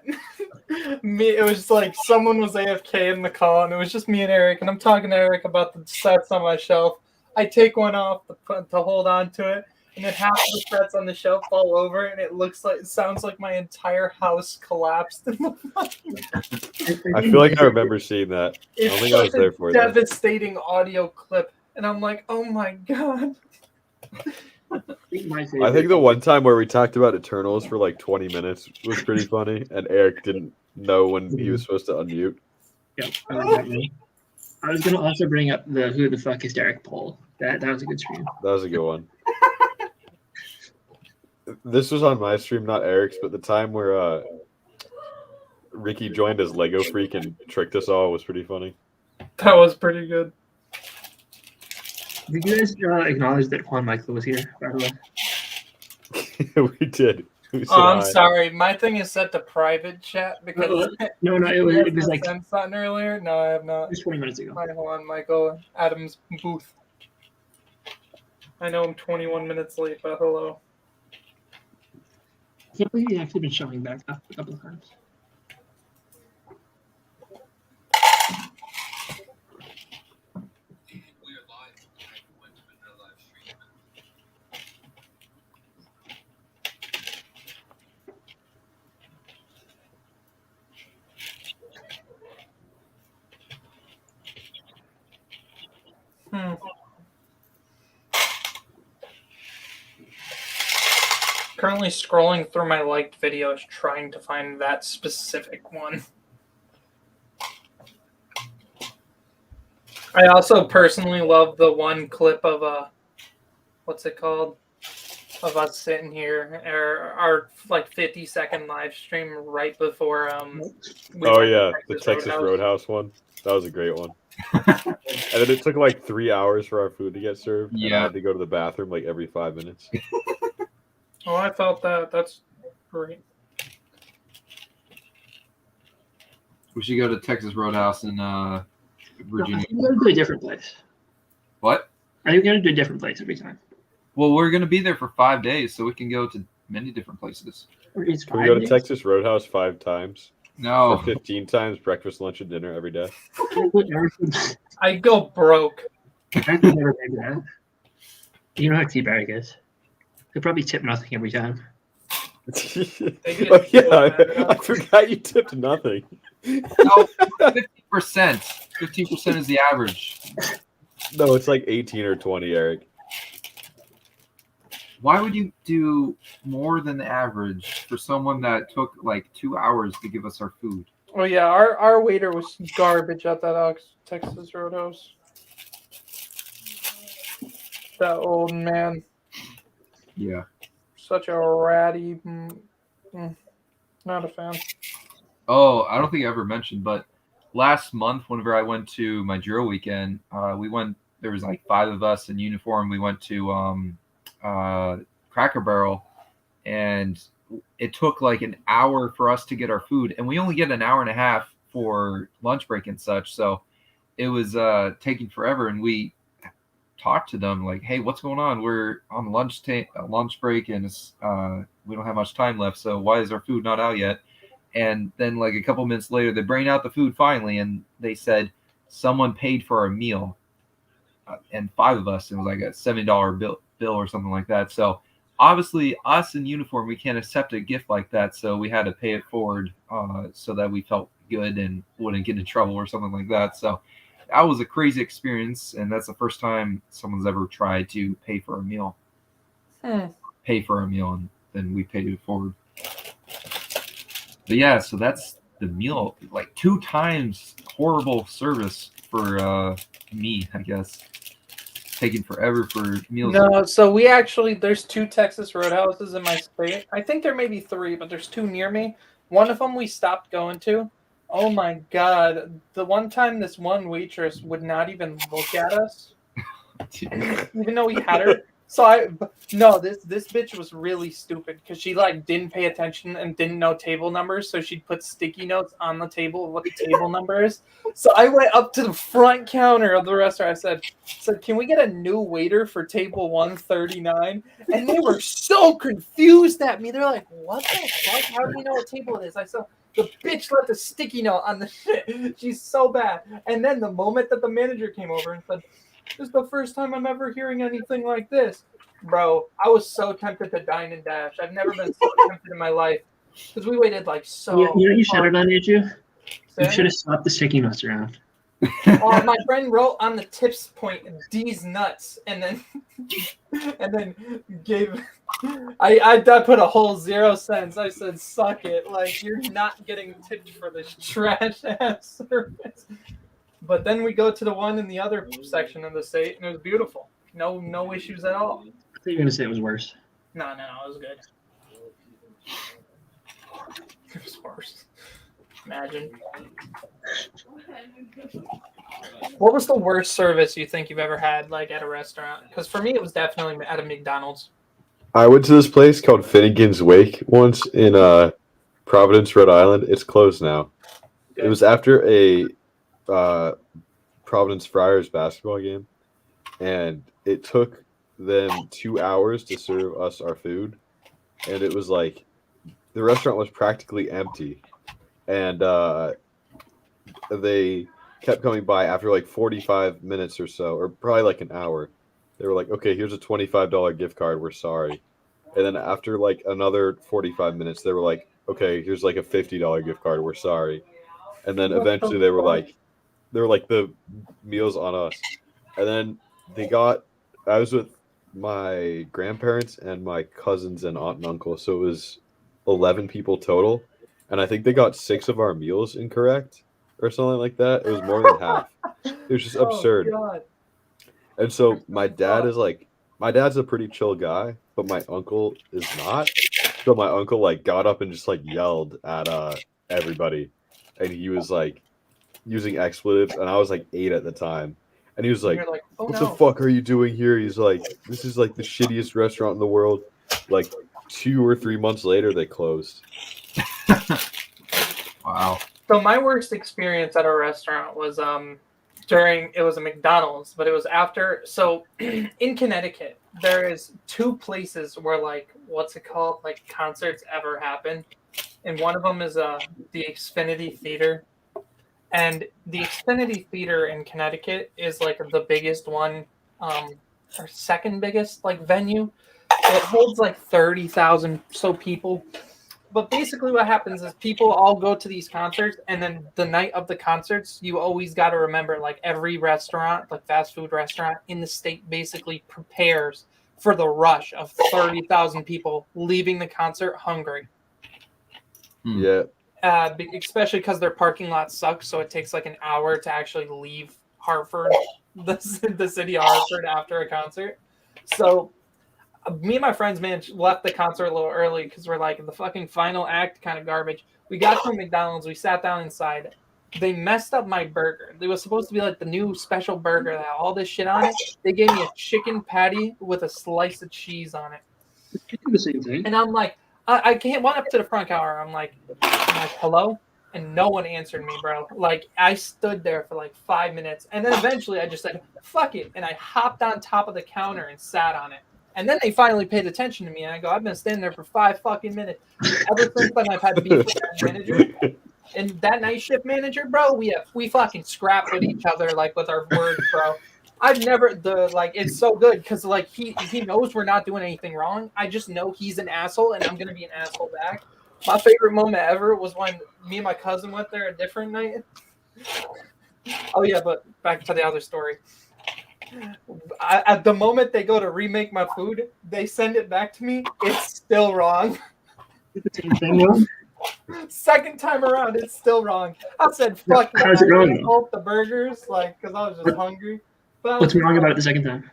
it was like someone was AFK in the call and it was just me and Eric, and I'm talking to Eric about the sets on my shelf. I take one off to hold on to it, and then half of the sets on the shelf fall over, and it sounds like my entire house collapsed. I feel like I remember seeing that. I don't think I was there for it. Devastating audio clip, and I'm like, oh my god. I think the one time where we talked about Eternals for like 20 minutes was pretty funny, and Eric didn't know when he was supposed to unmute. Yeah, I was that me. I was gonna also bring up the who the fuck is Derek poll. That was a good stream. That was a good one. This was on my stream, not Eric's, but the time where Ricky joined as Lego Freak and tricked us all was pretty funny. That was pretty good. Did you guys acknowledge that Juan Michael was here, by the way? We did. We said Oh, I'm hi. sorry. My thing is set to private chat because No, it was like sent something earlier. No, I have not. just 20 minutes ago. Hi, hold on, Michael Adams booth. I know I'm 21 minutes late, but hello. I can't believe he's actually been showing back up a couple of times. Currently scrolling through my liked videos trying to find that specific one. I also personally love the one clip of what's it called? Of us sitting here, our like 50-second live stream right before we Oh went to yeah, the Texas Roadhouse one. That was a great one. And then it took like 3 hours for our food to get served. And I Yeah. had to go to the bathroom like every 5 minutes. Oh, I felt that. That's great. We should go to Texas Roadhouse in Virginia. We're gonna do a different place. What? Are you gonna do a different place every time? Well, we're gonna be there for 5 days, so we can go to many different places. Or is Can we go to 5 days? Texas Roadhouse 5 times? No, Or 15 times, breakfast, lunch, and dinner every day. I go broke. I've never been to that. You know how T-Bag is. They probably tip nothing every time. Oh yeah, I forgot you tipped nothing. no, 50%. 15% is the average. No, it's like 18 or 20, Eric. Why would you do more than the average for someone that took like 2 hours to give us our food? Oh yeah, our waiter was garbage at that Texas Roadhouse. That old man, Yeah. such a ratty. Not a fan. Oh, I don't think I ever mentioned, but last month, whenever I went to my drill weekend, we went. There was like 5 of us in uniform. We went to Cracker Barrel, and it took like an hour for us to get our food, and we only get an hour and a half for lunch break and such. So it was taking forever, and we talked to them like, "Hey, what's going on? We're on lunch break, and it's, we don't have much time left. So why is our food not out yet?" And then like a couple minutes later, they bring out the food finally, and they said someone paid for our meal, and 5 of us. It was like a $70 bill or something like that. So obviously, us in uniform, we can't accept a gift like that. So we had to pay it forward so that we felt good and wouldn't get in trouble or something like that. So that was a crazy experience, and that's the first time someone's ever tried to pay for a meal. Pay for a meal, and then we paid it forward. But yeah, so that's the meal. Like 2 times horrible service for me, I guess. Taking forever for meals. No, so we actually, there's 2 Texas Roadhouses in my state. I think there may be 3, but there's 2 near me. One of them we stopped going to. Oh my God. The one time this one waitress would not even look at us, even though we had her. So this bitch was really stupid because she like didn't pay attention and didn't know table numbers. So she'd put sticky notes on the table of what the table number is. So I went up to the front counter of the restaurant. I said, "Can we get a new waiter for table 139?" And they were so confused at me. They're like, "What the fuck? How do you know what table it is?" I said, "The bitch left a sticky note on the shit. She's so bad." And then the moment that the manager came over and said, "This is the first time I'm ever hearing anything like this." Bro, I was so tempted to dine and dash. I've never been so tempted in my life. Because we waited like so You know what you should have done, did you? You Say should have swapped the sticky notes around. my friend wrote on the tips point D's nuts and then gave I put a whole 0 cents. I said, "Suck it. Like, you're not getting tipped for this trash ass service." But then we go to the one in the other section of the state, and it was beautiful. No issues at all. I thought you were gonna say it was worse. No, it was good. It was worse. Imagine. What was the worst service you think you've ever had, like at a restaurant? Because for me, it was definitely at a McDonald's. I went to this place called Finnegan's Wake once in Providence, Rhode Island. It's closed now. It was after a Providence Friars basketball game, and it took them 2 hours to serve us our food, and it was like the restaurant was practically empty, and they kept coming by after like 45 minutes or so, or probably like an hour. They were like, okay, here's a $25 gift card, we're sorry. And then after like another 45 minutes, they were like, okay, here's like a $50 gift card, we're sorry. And then eventually they were like the meal's on us. And then I was with my grandparents and my cousins and aunt and uncle, so it was 11 people total, and I think they got 6 of our meals incorrect or something like that. It was more than half. It was just absurd. God. And so my dad's a pretty chill guy, but my uncle is not. So my uncle like got up and just like yelled at everybody, and he was like using expletives, and I was like 8 at the time. And he was like, oh, what no. the fuck are you doing here? He's like, this is like the shittiest restaurant in the world. Like 2 or 3 months later, they closed. Wow. So my worst experience at a restaurant was it was a McDonald's, but it was after. So in Connecticut, there is 2 places where like what's it called, like concerts ever happen, and one of them is the Xfinity Theater. And the Xfinity Theater in Connecticut is like the biggest one, or second biggest like venue. It holds like 30,000 so people. But basically what happens is people all go to these concerts, and then the night of the concerts, you always got to remember, like every restaurant, like fast food restaurant in the state basically prepares for the rush of 30,000 people leaving the concert hungry. Yeah. Especially because their parking lot sucks, so it takes like an hour to actually leave Hartford, the city of Hartford, after a concert. So me and my friends, left the concert a little early because we're like, the fucking final act kind of garbage. We got to McDonald's, we sat down inside. They messed up my burger. It was supposed to be like the new special burger that had all this shit on it. They gave me a chicken patty with a slice of cheese on it. You do the same thing. And I'm like, I can't went up to the front counter. I'm like, hello? And no one answered me, bro. Like, I stood there for like 5 minutes. And then eventually I just said, fuck it. And I hopped on top of the counter and sat on it. And then they finally paid attention to me. And I go, I've been standing there for 5 fucking minutes. Ever since then, I've had beef with that manager. And that night shift manager, bro, we fucking scrap with each other, like, with our words, bro. I've never it's so good because like he knows we're not doing anything wrong. I just know he's an asshole and I'm gonna be an asshole back. My favorite moment ever was when me and my cousin went there a different night. Oh yeah, but back to the other story. At the moment they go to remake my food, they send it back to me. It's still wrong. Second time around, it's still wrong. I said, "Fuck." How's it wrong, though? The burgers, like, because I was just hungry. But What's wrong about it the second time?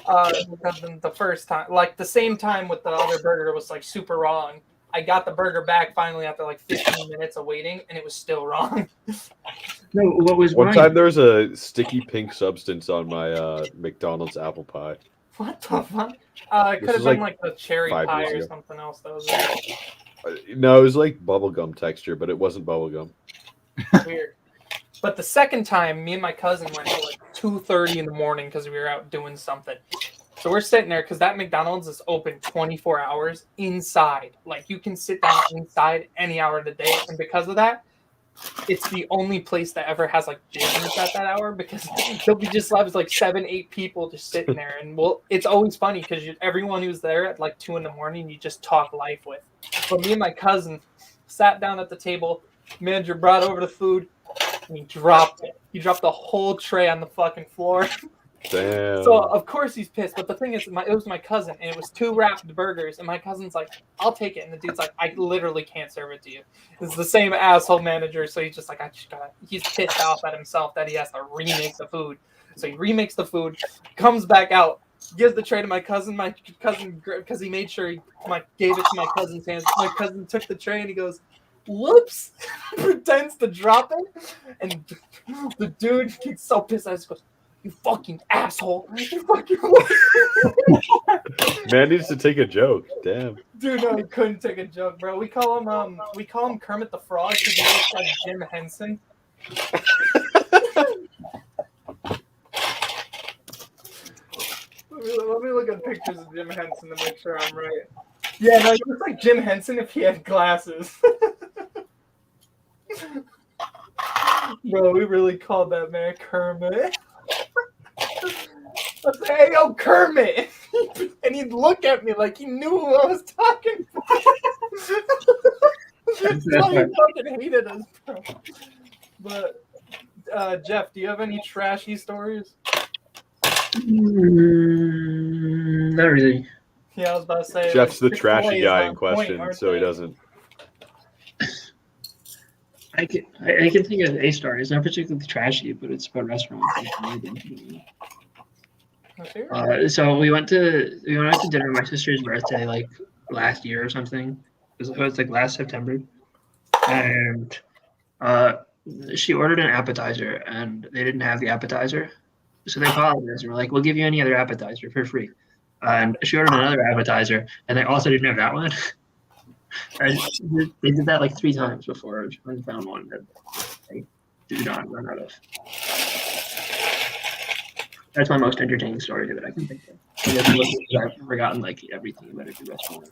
The first time, like the same time with the other burger was like super wrong. I got the burger back finally after like 15 minutes of waiting, and it was still wrong. No, what was One wrong? time there was a sticky pink substance on my McDonald's apple pie. What the fuck? It could have been like the cherry 5 pie years or ago. something else that was there. No, it was like bubblegum texture, but it wasn't bubblegum. Weird. But the second time, me and my cousin went at like 2:30 in the morning because we were out doing something. So we're sitting there because that McDonald's is open 24 hours inside. Like you can sit down inside any hour of the day. And because of that, it's the only place that ever has like business at that hour because there'll be just like 7-8 people just sitting there. And it's always funny because everyone who's there at like 2 in the morning, you just talk life with. But me and my cousin sat down at the table. Manager brought over the food. And he dropped it. He dropped the whole tray on the fucking floor. Damn. So of course he's pissed, but the thing is, it was my cousin, and it was 2 wrapped burgers, and my cousin's like, "I'll take it," and the dude's like, "I literally can't serve it to you." It's the same asshole manager, so he's just like, he's pissed off at himself that he has to remake the food. So he remakes the food, comes back out, gives the tray to my cousin. My cousin, because he made sure he gave it to my cousin's hands. My cousin took the tray and he goes, "Whoops!" pretends to drop it, and the dude gets so pissed. I just goes, "You fucking asshole!" You fucking Man needs to take a joke. Damn. dude, no, he couldn't take a joke, bro. We call him Kermit the Frog because he looks like Jim Henson. Let me look at pictures of Jim Henson to make sure I'm right. Yeah, no, he looks like Jim Henson if he had glasses. Bro, we really called that man Kermit. I said, "Hey, yo, Kermit!" And he'd look at me like he knew who I was talking to. That's why he fucking hated us, bro. But, Jeff, do you have any trashy stories? Not really. Yeah, I was about to say. Jeff's the Chick-fil-A trashy is guy on in point, question, aren't so he they? doesn't. I can think of a story. It's not particularly trashy, but it's about restaurants. So we went to dinner on my sister's birthday like last year or something. It was like last September, and she ordered an appetizer and they didn't have the appetizer, so they called us and were like, "We'll give you any other appetizer for free." And she ordered another appetizer and they also didn't have that one. And they did that like 3 times before I found one that they did not run out of. That's my most entertaining story that I can think of. I guess I've forgotten like everything about a good restaurant.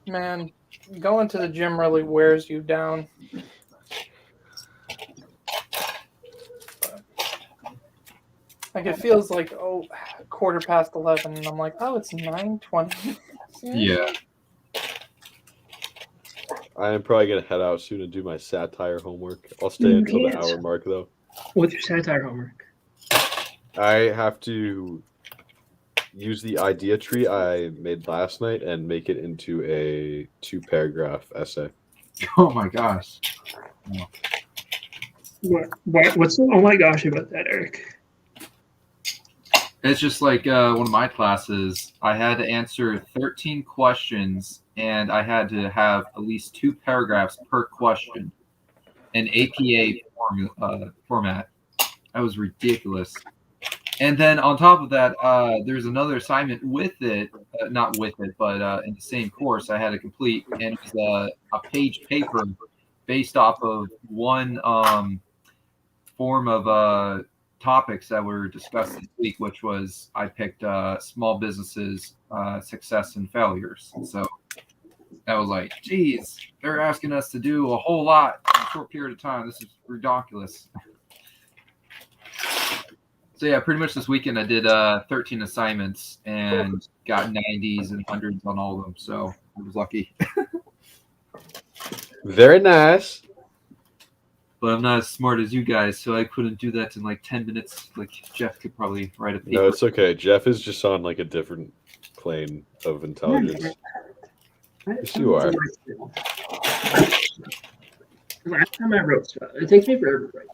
Man, going to the gym really wears you down. Like it feels like 11:15, and I'm like, oh, it's 9:20. Yeah. I am probably gonna head out soon and do my satire homework. I'll stay until the hour mark though. What's your satire homework? I have to use the idea tree I made last night and make it into a 2-paragraph essay. Oh my gosh. What's the oh my gosh about that, Eric? It's just like one of my classes. I had to answer 13 questions, and I had to have at least 2 paragraphs per question in APA format. That was ridiculous. And then on top of that, there's another assignment with it, not with it, but in the same course I had to complete, and it was a page paper based off of one form of topics that were discussed this week, which was I picked small businesses, success and failures. So I was like, geez, they're asking us to do a whole lot in a short period of time. This is ridiculous. So yeah, pretty much this weekend I did 13 assignments and got 90s and 100s on all of them. So I was lucky. Very nice. But I'm not as smart as you guys, so I couldn't do that in like 10 minutes. Like Jeff could probably write a paper. No, it's okay. Jeff is just on like a different plane of intelligence. Yes, you are. Last time I wrote stuff, it takes me forever to write.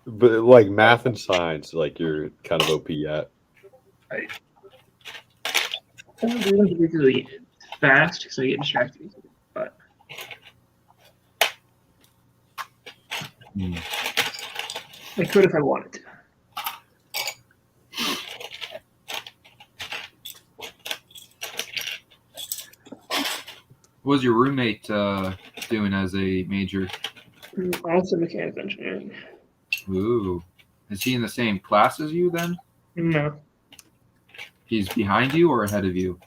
But like math and science, like you're kind of OP at. Right. I don't do them particularly fast because I get distracted easily, but I could if I wanted to. What was your roommate doing as a major? Also mechanical engineering. Ooh. Is he in the same class as you then? No, He's behind you or ahead of you?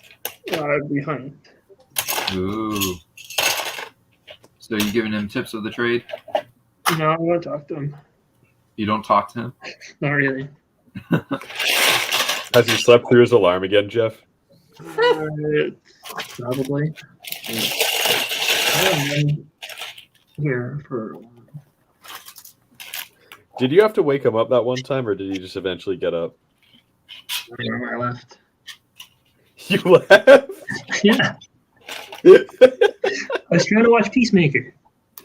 behind. Ooh. So you giving him tips of the trade? No, I want to talk to him. You don't talk to him? Not really. Has he slept through his alarm again, Jeff? Probably. I haven't been here for. Did you have to wake him up that one time, or did he just eventually get up? I don't know where I left. You left? Yeah, I was trying to watch Peacemaker.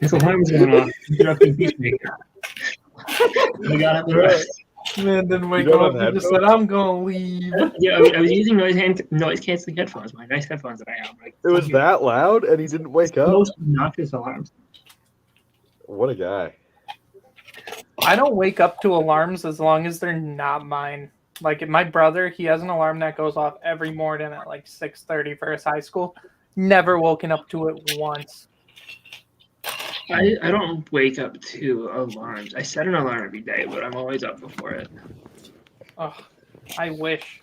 His alarm was going off, interrupting Peacemaker. We got up and left. Man didn't wake You don't up have and just said, "I'm gonna leave." Yeah, I was using noise canceling headphones. My nice headphones that I have. Like, It was that loud, and he didn't wake up. most obnoxious alarms. What a guy! I don't wake up to alarms as long as they're not mine. Like my brother, he has an alarm that goes off every morning at like 6:30 for his high school. Never woken up to it once. I don't wake up to alarms. I set an alarm every day, but I'm always up before it. Ugh, I wish.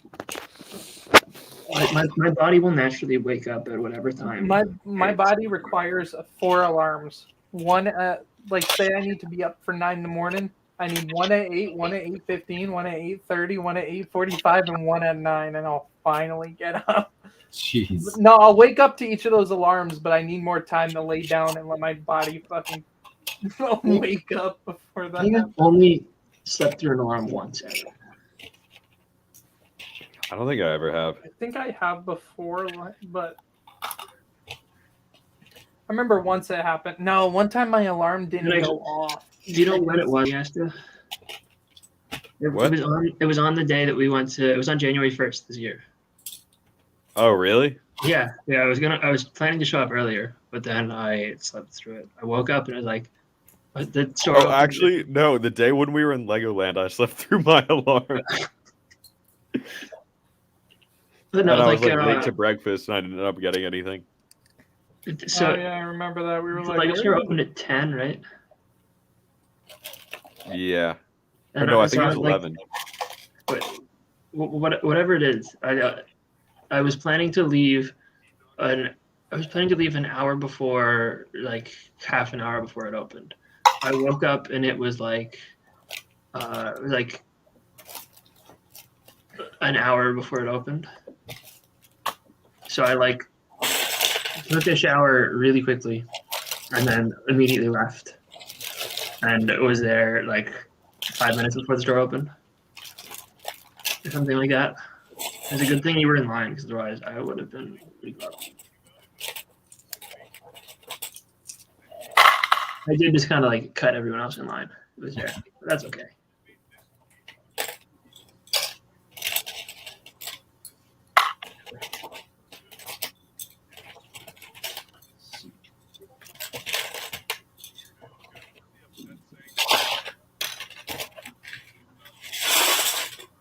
My body will naturally wake up at whatever time. My body requires 4 alarms. One at like say I need to be up for 9 in the morning. I need one at 8, one at 8:15, one at 8:30, one at 8:45, and one at 9, and I'll finally get up. Jeez. No, I'll wake up to each of those alarms, but I need more time to lay down and let my body fucking wake up before I that. think I've only slept through an alarm once ever. I don't think I ever have. I think I have before, but I remember once it happened. No, one time my alarm didn't go off. Do you know when it was, Yasta? What? It was on the day that we went to. It was on January 1st this year. Oh, really? Yeah. I was planning to show up earlier, but then I slept through it. I woke up and I was like, "What, the store?" Oh, opened?" actually, no. The day when we were in Legoland, I slept through my alarm. But no, And I was like, late to breakfast, and I didn't end up getting anything. so Oh yeah, I remember that. We were like, Lego where store is opened at 10, right? Yeah. Or And no, I think so it was like, 11. whatever it is, I was planning to leave an hour before, like half an hour before it opened. I woke up and it was like an hour before it opened. So I like took a shower really quickly and then immediately left. And it was there like 5 minutes before the store opened. Or something like that. It's a good thing you were in line, because otherwise I would have been really close. I did just kind of like cut everyone else in line. It was there. But that's okay.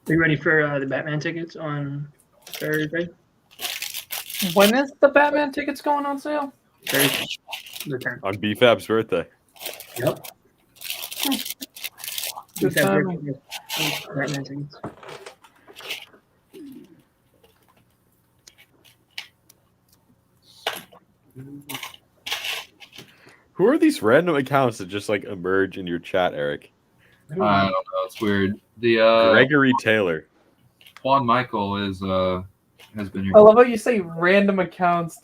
Are you ready for the Batman tickets on Thursday? when is the Batman tickets going on sale? Thursday. The 10th. On BFAB's birthday. Yep. Good timing. Batman tickets. Who are these random accounts that just like emerge in your chat, Eric? I don't know. It's weird. The Gregory Taylor. Juan Michael has been here. I love how you say random accounts.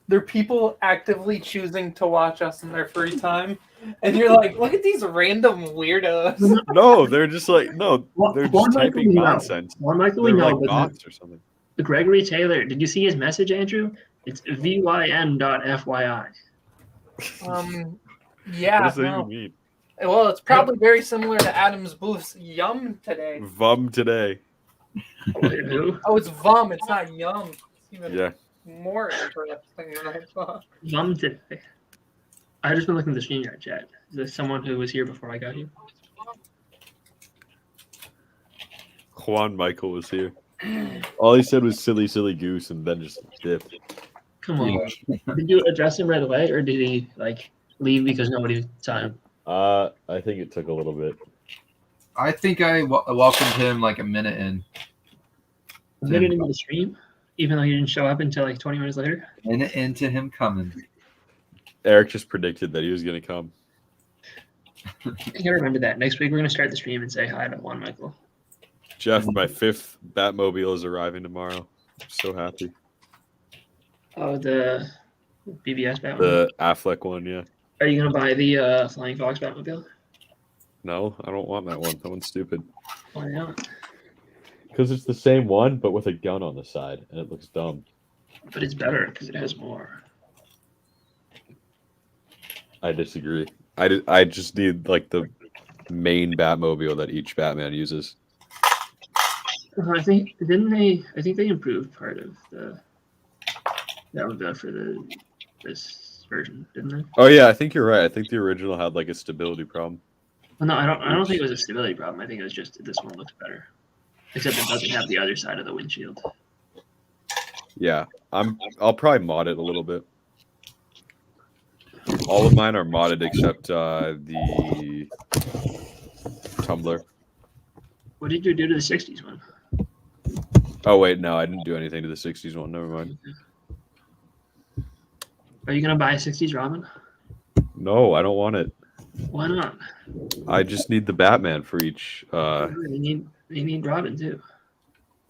They're people actively choosing to watch us in their free time, and you're like, look at these random weirdos. No, they're just like they're Juan just Michael typing we know. nonsense. Juan Michael we They're know, like but bots or something. the Gregory Taylor. Did you see his message, Andrew? It's vyn.fyi. Yeah. What does that no. even mean? Well, it's probably very similar to Adam's Booth's Yum today. Vum today. Who? Oh, it's Vum. It's not Yum. It's even Yeah. more interesting than I thought. Mom today. I just been looking at the StreamYard chat. Is there someone who was here before I got here? Juan Michael was here. All he said was silly, silly goose, and then just dipped. Come on. Did you address him right away, or did he like leave because nobody saw him? I think it took a little bit. I think I welcomed him like a minute in. A minute into the stream, even though he didn't show up until like 20 minutes later. Minute into him coming. Eric just predicted that he was going to come. I gotta remember that. Next week we're gonna start the stream and say hi to Juan Michael. Jeff, my 5th Batmobile is arriving tomorrow. So happy. Oh, the BBS Batmobile. The Affleck one, yeah. Are you gonna buy the Flying Fox Batmobile? No, I don't want that one. That one's stupid. Why not? Because it's the same one, but with a gun on the side, and it looks dumb. But it's better because it has more. I disagree. I just need like the main Batmobile that each Batman uses. I think they improved part of the Batmobile for this version, didn't they? Oh yeah, I think you're right. I think the original had like a stability problem. Well, no, I don't think it was a stability problem. I think it was just this one looks better, except it doesn't have the other side of the windshield. Yeah, I'll probably mod it a little bit. All of mine are modded except the Tumblr. What did you do to the '60s one? Oh wait, no, I didn't do anything to the '60s one. Never mind. Are you gonna buy a '60s Robin? No, I don't want it. Why not? I just need the Batman for each. You need Robin too.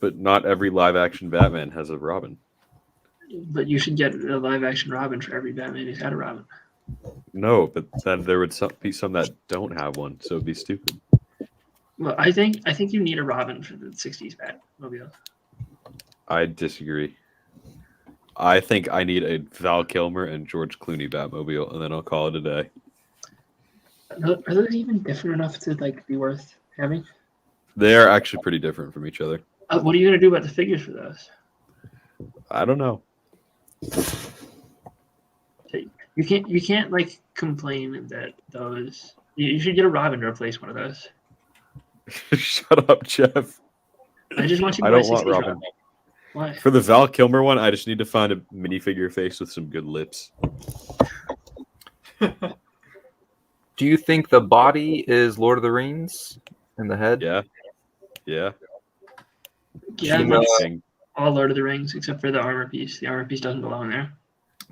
But not every live-action Batman has a Robin. But you should get a live-action Robin for every Batman who's had a Robin. No, but then there would be some that don't have one, so it'd be stupid. Well, I think you need a Robin for the '60s Batmobile. I disagree. I think I need a Val Kilmer and George Clooney Batmobile, and then I'll call it a day. Are those even different enough to like be worth having? They are actually pretty different from each other. What are you gonna do about the figures for those? I don't know. You can't like complain that those. You should get a Robin to replace one of those. Shut up, Jeff. I just want you to I buy don't want 60s Robin. Why? For the Val Kilmer one, I just need to find a minifigure face with some good lips. Do you think the body is Lord of the Rings in the head? Yeah. Yeah. Yeah, Chima- that's all Lord of the Rings except for the armor piece. The armor piece doesn't belong there.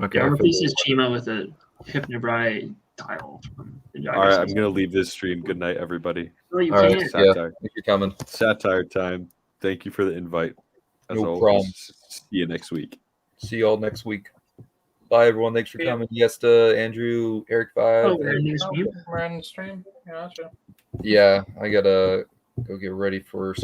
Okay. The armor piece is Chima with a Hypnobrai tile from Ninjago. All right, I'm going to leave this stream. Good night, everybody. No, you All right. can't. Yeah. Satire. Thank you for coming. Satire time. Thank you for the invite. As No always. problem. See you next week. See y'all next week. Bye, everyone. Thanks for coming. Yes to Andrew, Eric 5. Oh, we're ending the stream. We're on the stream. Gotcha. Yeah, I got to go get ready for some